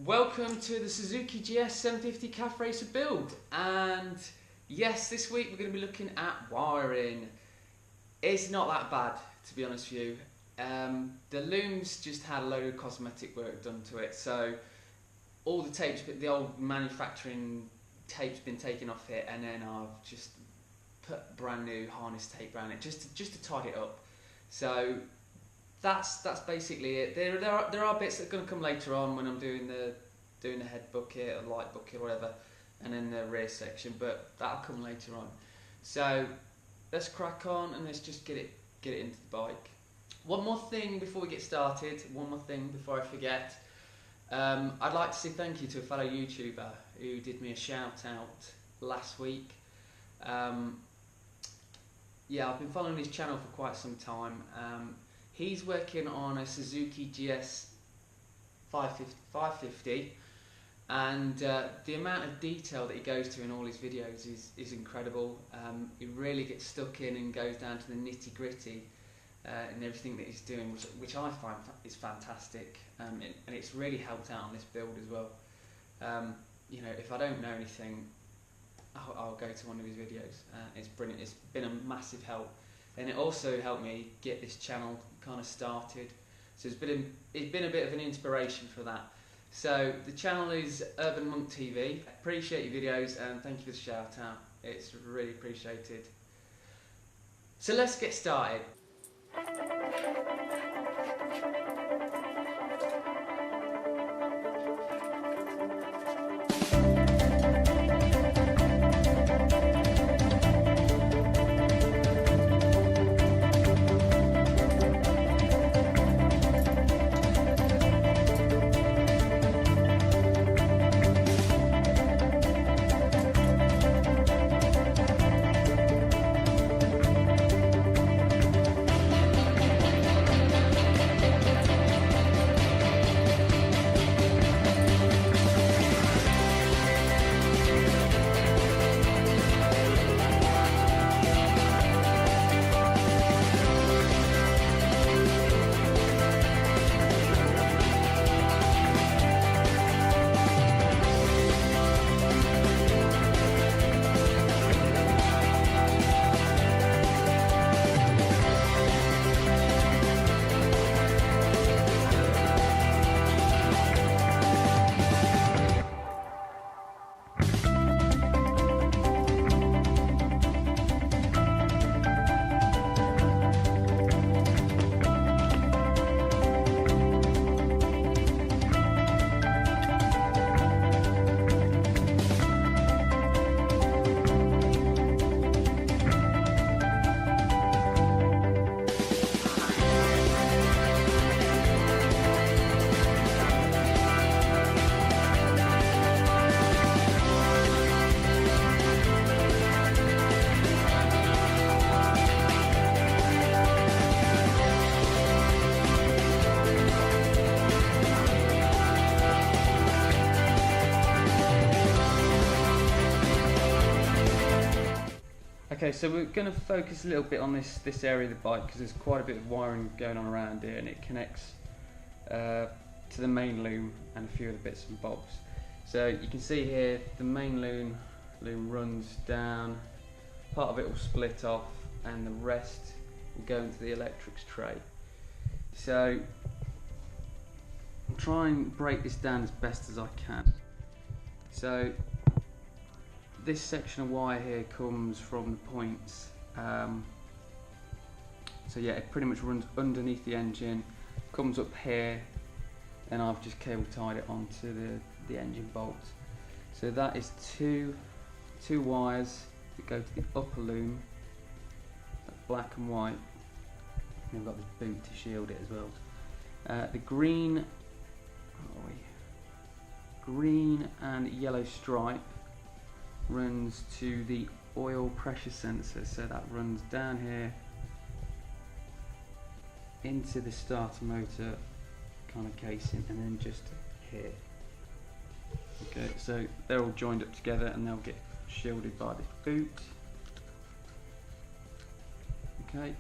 Welcome to the Suzuki GS750 calf racer build, and yes, this week we're going to be looking at wiring. It's not that bad, to be honest with you. The loom's just had a load of cosmetic work done to it, so all the tapes, the old manufacturing tape's been taken off it, and then I've just put brand new harness tape around it just to tidy it up. So that's basically it. There are bits that are going to come later on when I'm doing the head bucket or light bucket or whatever, and then the rear section, but that'll come later on. So let's crack on and let's just get it into the bike. One more thing before we get started, before I forget. I'd like to say thank you to a fellow YouTuber who did me a shout out last week. Yeah, I've been following his channel for quite some time. He's working on a Suzuki GS750, and the amount of detail that he goes to in all his videos is incredible. He really gets stuck in and goes down to the nitty gritty in everything that he's doing, which I find is fantastic, and it's really helped out on this build as well. You know, if I don't know anything, I'll go to one of his videos. It's brilliant. It's been a massive help, and it also helped me get this channel kind of started. So it's been a bit of an inspiration for that. So the channel is Urban Monk TV. Appreciate your videos and thank you for the shout out. It's really appreciated. So let's get started. Okay, so we're going to focus a little bit on this area of the bike because there's quite a bit of wiring going on around here, and it connects to the main loom and a few other bits and bobs. So you can see here the main loom runs down, part of it will split off and the rest will go into the electrics tray. So I'll try and break this down as best as I can. So this section of wire here comes from the points, so yeah, it pretty much runs underneath the engine, comes up here, and I've just cable tied it onto the engine bolts. So that is two wires that go to the upper loom, black and white, and we've got this boot to shield it as well. The green and yellow stripe runs to the oil pressure sensor, so that runs down here into the starter motor kind of casing, and then just here. Okay, so they're all joined up together and they'll get shielded by this boot. Okay,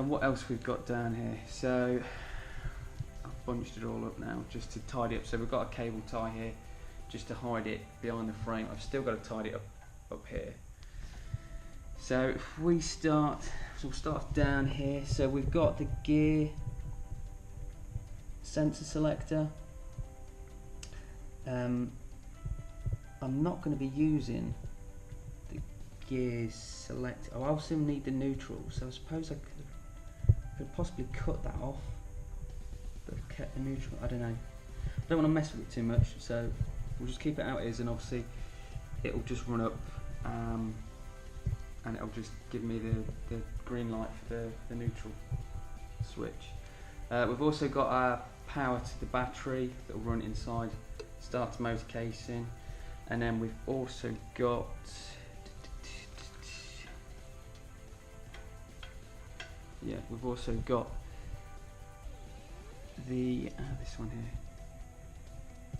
what else we've got down here? So bunched it all up now just to tidy up. So we've got a cable tie here just to hide it behind the frame. I've still got to tidy it up here. So if we start, so we'll start down here. So we've got the gear sensor selector. I'm not going to be using the gear selector. I also need the neutral, so I suppose I could possibly cut that off, but I've kept the neutral. I don't know. I don't want to mess with it too much, so we'll just keep it how it is, and obviously it'll just run up and it'll just give me the green light for the neutral switch. We've also got our power to the battery that will run inside starter motor casing, and then we've also got we've also got the this one here.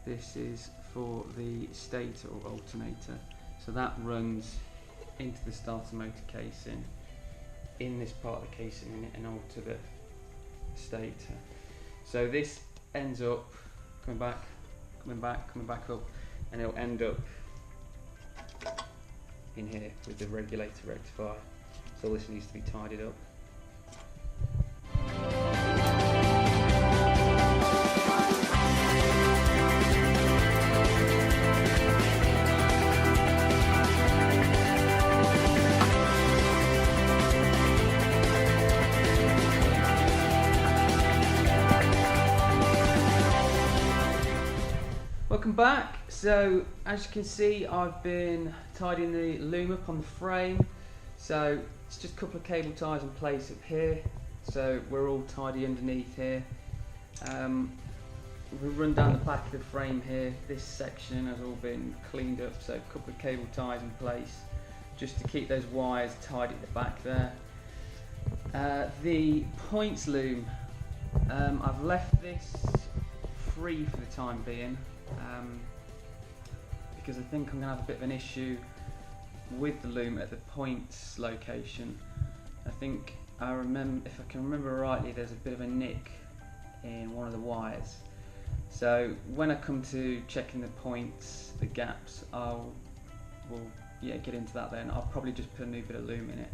This is for the stator or alternator, so that runs into the starter motor casing in this part of the casing and onto the stator. So this ends up coming back up, and it'll end up in here with the regulator rectifier. So this needs to be tidied up. Welcome back. So as you can see, I've been tidying the loom up on the frame. So it's just a couple of cable ties in place up here, so we're all tidy underneath here. We run down the back of the frame here. This section has all been cleaned up, so a couple of cable ties in place just to keep those wires tidy at the back there. The points loom, I've left this free for the time being, because I think I'm going to have a bit of an issue with the loom at the points location. I think if I can remember rightly, there's a bit of a nick in one of the wires. So when I come to checking the points, the gaps, we'll get into that then. I'll probably just put a new bit of loom in it.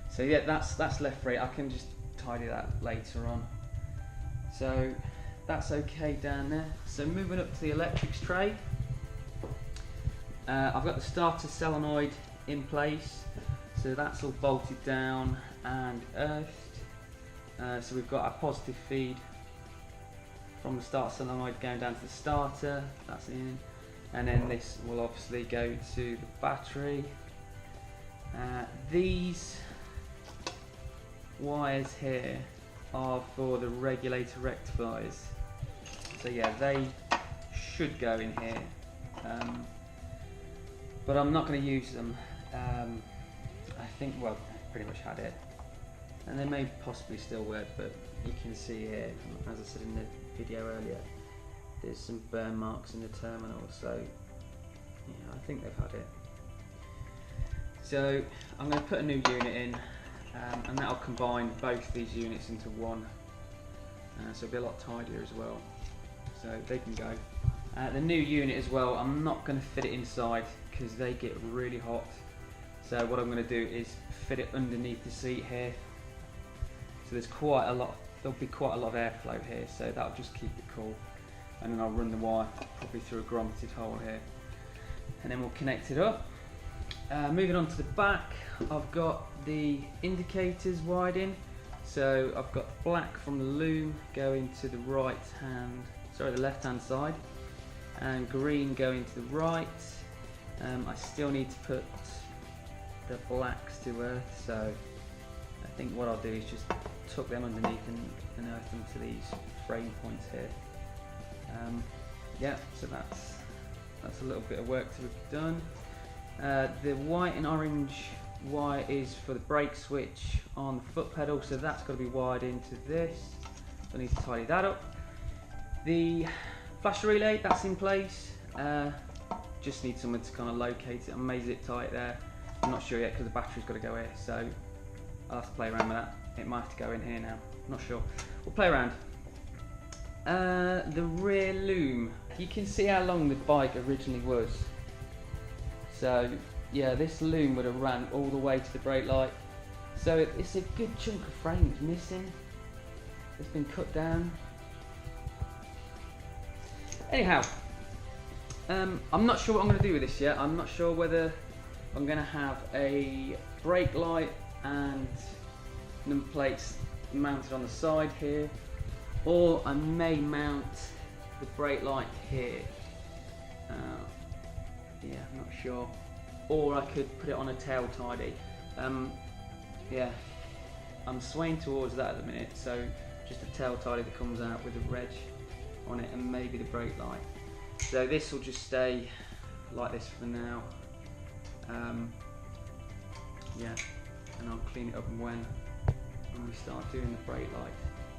So yeah, that's left free. I can just tidy that later on. So that's okay down there. So moving up to the electrics tray, I've got the starter solenoid in place, so that's all bolted down and earthed. So we've got our positive feed from the starter solenoid going down to the starter, that's in, and then this will obviously go to the battery. These wires here are for the regulator rectifiers, so yeah, they should go in here, but I'm not going to use them. I think, well, I pretty much had it, and they may possibly still work, but you can see here, as I said in the video earlier, there's some burn marks in the terminal, so yeah, I think they've had it. So I'm going to put a new unit in, and that'll combine both these units into one, so it'll be a lot tidier as well, so they can go. The new unit as well, I'm not going to fit it inside because they get really hot, so what I'm going to do is fit it underneath the seat here, so there'll be quite a lot of airflow here, so that'll just keep it cool, and then I'll run the wire probably through a grommeted hole here, and then we'll connect it up. Moving on to the back, I've got the indicators wired in, so I've got black from the loom going to the the left hand side, and green going to the right. I still need to put the blacks to earth, so I think what I'll do is just tuck them underneath and earth them to these frame points here. Yeah, so that's a little bit of work to be done. The white and orange wire is for the brake switch on the foot pedal, so that's got to be wired into this, so I need to tidy that up. The flash relay, that's in place, just need someone to kind of locate it. I may zip tie it there, I'm not sure yet because the battery's got to go here, so I'll have to play around with that. It might have to go in here now, I'm not sure, we'll play around. The rear loom. You can see how long the bike originally was. So yeah, this loom would have ran all the way to the brake light. So it's a good chunk of frame that's missing. It's been cut down. Anyhow, I'm not sure what I'm going to do with this yet. I'm not sure whether I'm going to have a brake light and number plates mounted on the side here, or I may mount the brake light here. Yeah, I'm not sure. Or I could put it on a tail tidy. Yeah, I'm swaying towards that at the minute, so just a tail tidy that comes out with a reg on it and maybe the brake light. So this will just stay like this for now. Yeah, and I'll clean it up when we start doing the brake light.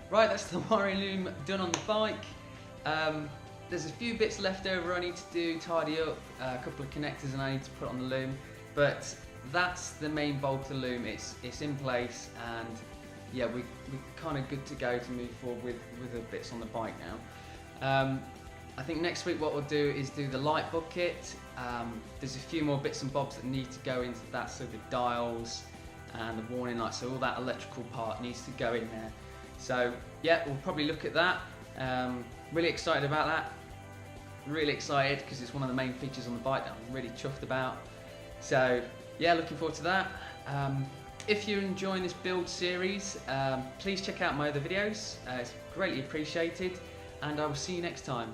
Right, that's the wiring loom done on the bike. There's a few bits left over I need to do, tidy up, a couple of connectors and I need to put on the loom, but that's the main bulk of the loom. It's in place, and yeah, we're kind of good to go to move forward with the bits on the bike now. I think next week what we'll do is do the light bucket. There's a few more bits and bobs that need to go into that, so the dials and the warning lights, so all that electrical part needs to go in there. So yeah, we'll probably look at that. Really excited about that. Really excited because it's one of the main features on the bike that I'm really chuffed about. So yeah, looking forward to that. If you're enjoying this build series, please check out my other videos. It's greatly appreciated, and I will see you next time.